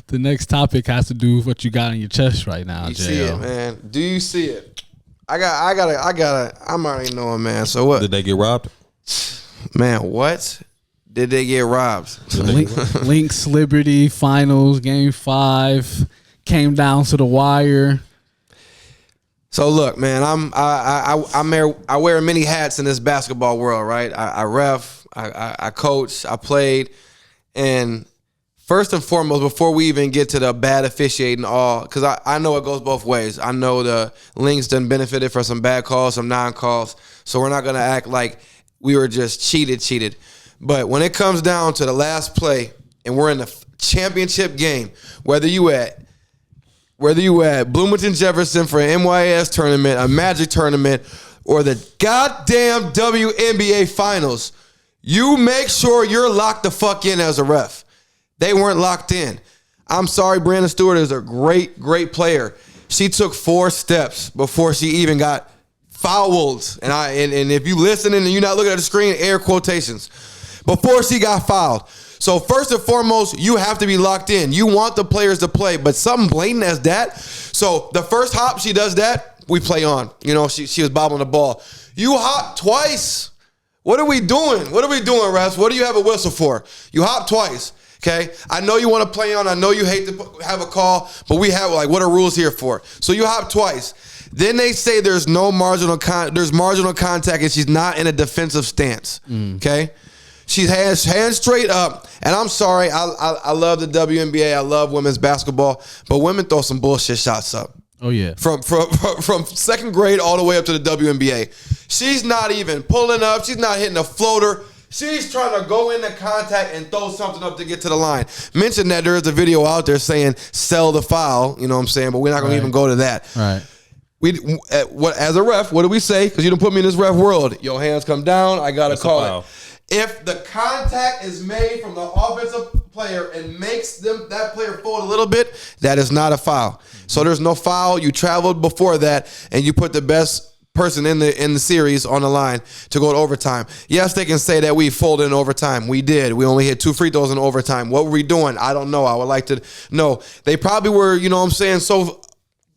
The next topic has to do with what you got in your chest right now, You JL. see it, man. Do you see it? I'm already knowing, man. So what? Did they get robbed? Man, what? Did they get robbed? Lynx Liberty Finals Game 5 came down to the wire. So look, man, I wear many hats in this basketball world, right? I ref, I coach, I played, and first and foremost, before we even get to the bad officiating, because I know it goes both ways. I know the Lynx done benefited from some bad calls, some non-calls, so we're not gonna act like we were just cheated. But when it comes down to the last play, and we're in the championship game, whether you at Bloomington Jefferson for an MYS tournament, a Magic tournament, or the goddamn WNBA Finals, you make sure you're locked the fuck in as a ref. They weren't locked in. I'm sorry, Brandon Stewart is a great player. She took 4 steps before she even got fouled. And if you listening and you're not looking at the screen, air quotations. Before she got fouled. So first and foremost, you have to be locked in. You want the players to play, but something blatant as that. So the first hop, she does that, we play on. You know, she was bobbling the ball. You hop twice. What are we doing? Refs? What do you have a whistle for? You hop twice. Okay, I know you want to play on. I know you hate to have a call, but we have what are rules here for? So you hop twice. Then they say there's marginal contact, and she's not in a defensive stance. Okay, she has hands straight up. And I'm sorry, I love the WNBA. I love women's basketball, but women throw some bullshit shots up. Oh yeah, from second grade all the way up to the WNBA. She's not even pulling up. She's not hitting a floater. She's trying to go into contact and throw something up to get to the line. Mention that there is a video out there saying sell the foul, you know what I'm saying? But we're not going to even go to that. Right. As a ref, what do we say? Because you don't put me in this ref world. Your hands come down, I got to call it. If the contact is made from the offensive player and makes that player fold a little bit, that is not a foul. So there's no foul. You traveled before that, and you put the best person in the series on the line to go to overtime. Yes, they can say that we folded in overtime. We did. We only hit 2 free throws in overtime. What were we doing? I don't know. I would like to know. They probably were, you know what I'm saying, so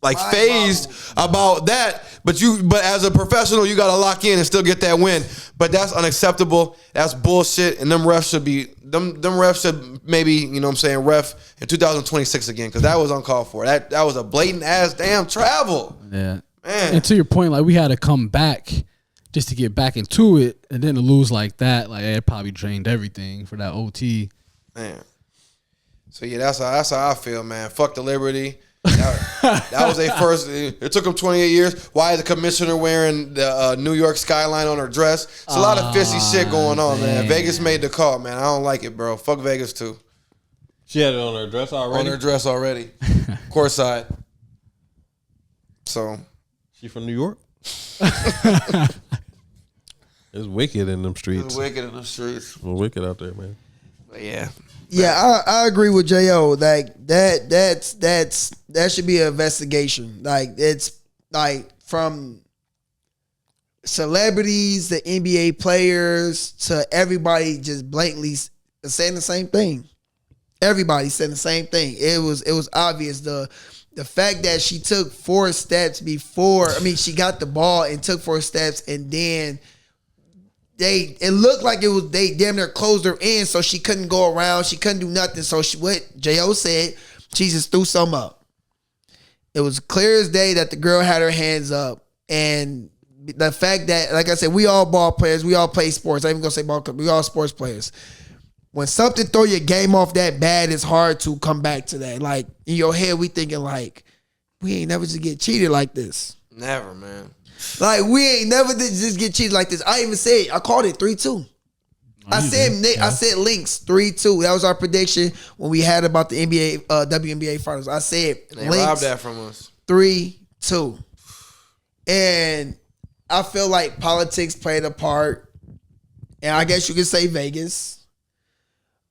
phased about that. But as a professional, you got to lock in and still get that win. But that's unacceptable. That's bullshit. And them refs should maybe, you know what I'm saying, ref in 2026 again, because that was uncalled for. That was a blatant ass damn travel. Yeah. Man. And to your point, we had to come back just to get back into it, and then to lose like that, it probably drained everything for that OT. Man. So yeah, that's how I feel, man. Fuck the Liberty. That was a first. It took them 28 years. Why is the commissioner wearing the New York skyline on her dress? It's a lot of fishy shit going on, man. Vegas made the call, man. I don't like it, bro. Fuck Vegas too. She had it on her dress already. On her dress already. Courtside. So. She from New York? It's wicked in them streets. It's wicked in them streets. It's wicked out there, man. But yeah. Yeah, I agree with Jo. That should be an investigation. It's from celebrities to NBA players to everybody just blatantly saying the same thing. Everybody saying the same thing. It was obvious. The fact that she took 4 steps before, she got the ball and took 4 steps, and then it looked like they damn near closed her in, so she couldn't go around, she couldn't do nothing. So what J.O. said, she just threw something up. It was clear as day that the girl had her hands up, and the fact that, like I said, we all ball players, we all play sports. I ain't even gonna say ball players, we all sports players. When something throw your game off that bad, it's hard to come back to that. In your head, we thinking we ain't never just get cheated like this. Never, man. We ain't never just get cheated like this. I even said, I called it 3-2. I said Lynx 3-2. That was our prediction when we had about the WNBA Finals. I said they Lynx robbed that from us. 3-2. And I feel like politics played a part. And I guess you could say Vegas.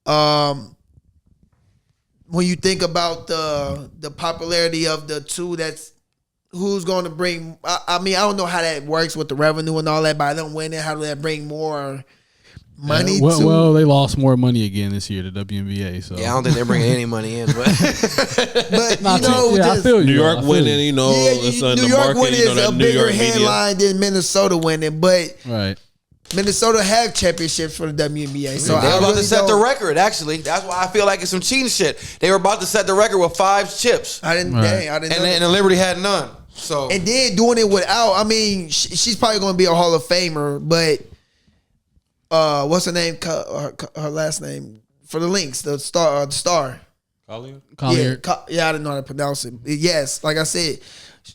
When you think about the popularity of the two, who's going to bring, I don't know how that works with the revenue and all that, but I don't win it. How do that bring more money well, they lost more money again this year, the WNBA. So Yeah, I don't think they're bringing any money in, but but Not you know, too- yeah, I just, feel you. New York I feel winning, you. you know, it's in New the York market, winning you know, is that a New bigger York media. headline than Minnesota winning, but Right. Minnesota have championships for the WNBA. So they were I about really to set the don't- record. Actually, that's why I feel like it's some cheating shit. They were about to set the record with 5 chips, I didn't. Right. Dang, I didn't. and know then that. and Liberty had none. So And then doing it without. I mean, she's probably going to be a Hall of Famer, but what's her name? Her last name for the Lynx, the star. Collier? Collier. Yeah, I didn't know how to pronounce it. Yes, like I said,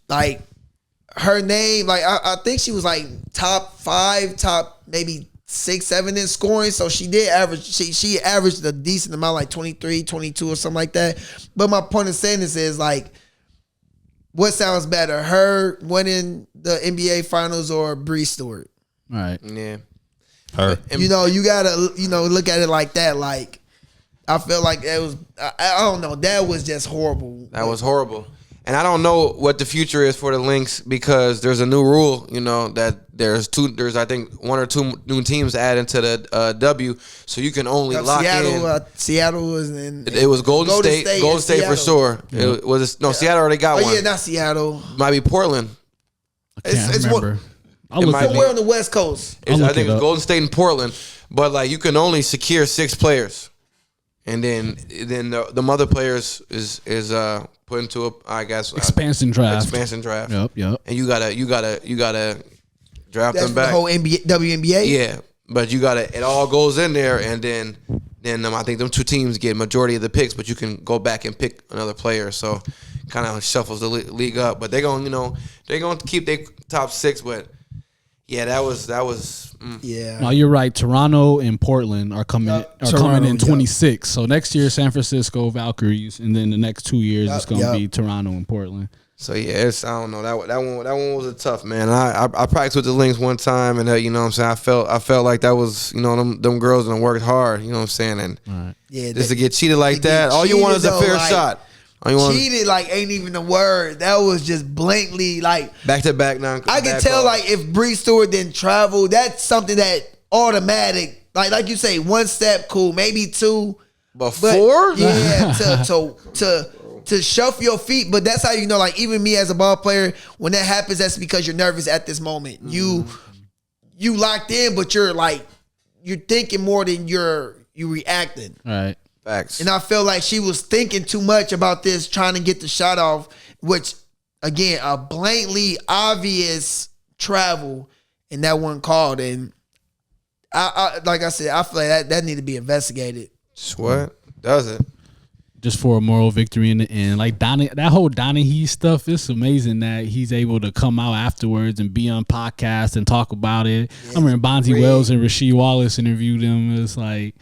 like her name, like I think she was like top 5, top maybe 6, 7 in scoring. So she did average. She averaged a decent amount, like 23, 22 or something like that. But my point of saying this is like, what sounds better, her winning the NBA Finals or Bree Stewart? Right. yeah, Her. And- You gotta look at it like that. Like I feel like that was I don't know, that was just horrible. that was horrible. And I don't know what the future is for the Lynx because there's a new rule, that there's I think 1 or 2 new teams added to the W, so you can only lock in. Seattle was in. It was Golden State and State for Seattle. sure. It was Seattle already got Oh one. yeah, not Seattle. Might be Portland. I can't It's remember. I'll it look might it be. up. Somewhere on the West Coast. I'll look I think it it's up. Golden State and Portland, but like you can only secure 6 players, and then the other players is put into Expansion draft. expansion draft. Yep. And you gotta draft That's them the back. whole WNBA. Yeah, but it all goes in there, and then I think them 2 teams get majority of the picks, but you can go back and pick another player. So kind of shuffles the league up. But they're gonna keep their top 6. But yeah, that was. Yeah. No, you're right. Toronto and Portland are coming Toronto, in 26. So next year, San Francisco Valkyries, and then the next 2 years it's going to be Toronto and Portland. So yeah, I don't know, that one was a tough, man. I practiced with the Lynx one time, and you know what I'm saying, I felt like that was, them girls and worked hard, you know what I'm saying, and Right. Yeah. just to get cheated like to that, get all you want is a cheated, fair though, like, shot. All you want is cheated like ain't even a word. That was just blatantly like back to back now. I can tell like if Bree Stewart didn't travel, that's something that automatic. Like you say, 1 step, cool, maybe 2. but But 4. yeah, to shuffle your feet. But that's how you know, like even me as a ball player, when that happens, that's because you're nervous at this moment. You locked in, but you're thinking more than you reacting. Right. Facts. And I feel like she was thinking too much about this, trying to get the shot off, which again, a blatantly obvious travel, and that wasn't called. And I like I said, I feel like that need to be investigated. What does it? Just for a moral victory in the end. Like that whole Donahue stuff, it's amazing that he's able to come out afterwards and be on podcasts and talk about it. I remember Bonzi Wells and Rasheed Wallace interviewed him. It's like,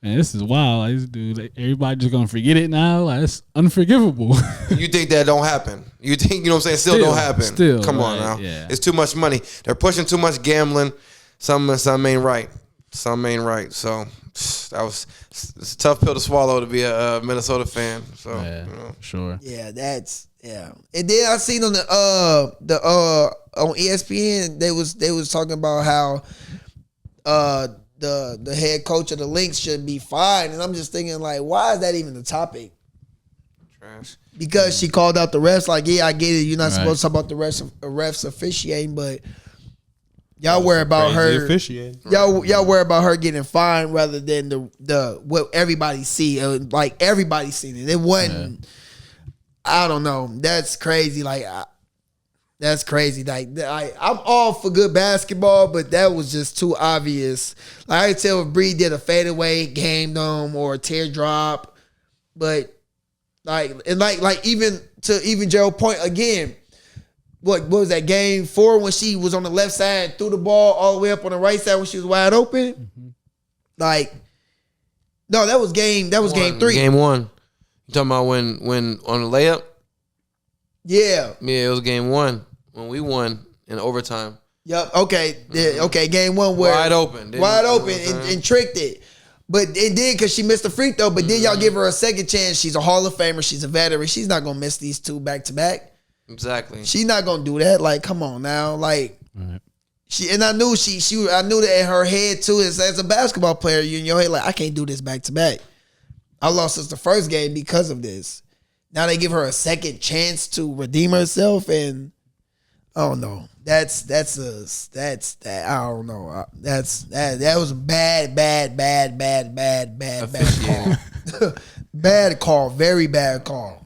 man, this is wild. Like, this dude, like, everybody just gonna forget it now? Like, it's unforgivable. You think that don't happen? You think, you know what I'm saying, still don't happen? Still, Come on right, now. yeah. It's too much money. They're pushing too much gambling. Some ain't right. Some ain't right. So it's a tough pill to swallow to be a Minnesota fan. So Yeah, sure. Yeah, that's yeah. And then I seen on on ESPN they was talking about how the head coach of the Lynx should be fined, and I'm just thinking like, why is that even the topic? trash. Because she called out the refs. Like, yeah, I get it. You're not Right. supposed to talk about the refs officiating, but y'all worry about Crazy her. officiating. Y'all worry about her getting fined rather than the what everybody see. Like everybody seen it. It wasn't. I don't know. That's crazy. Like that's crazy. Like I'm all for good basketball, but that was just too obvious. Like I could tell if Bree did a fadeaway, game them, or a teardrop, but like even Gerald Point again. What was that, game 4 when she was on the left side and threw the ball all the way up on the right side when she was wide open? Mm-hmm. Like, no, that was game 3. Game 1. You talking about when on the layup? Yeah. Yeah, it was game 1 when we won in overtime. Yep. Okay. Yeah, okay. Game 1 where Wide open. and tricked it. But it did because she missed the free throw. But then y'all give her a second chance. She's a Hall of Famer. She's a veteran. She's not gonna miss these 2 back to back. Exactly. She's not gonna do that. Like, come on now. Like, Right. I knew I knew that in her head too. As a basketball player, you in your head like, I can't do this back to back. I lost us the first game because of this. Now they give her a second chance to redeem herself, and I don't know. That was bad call. Bad call, very bad call.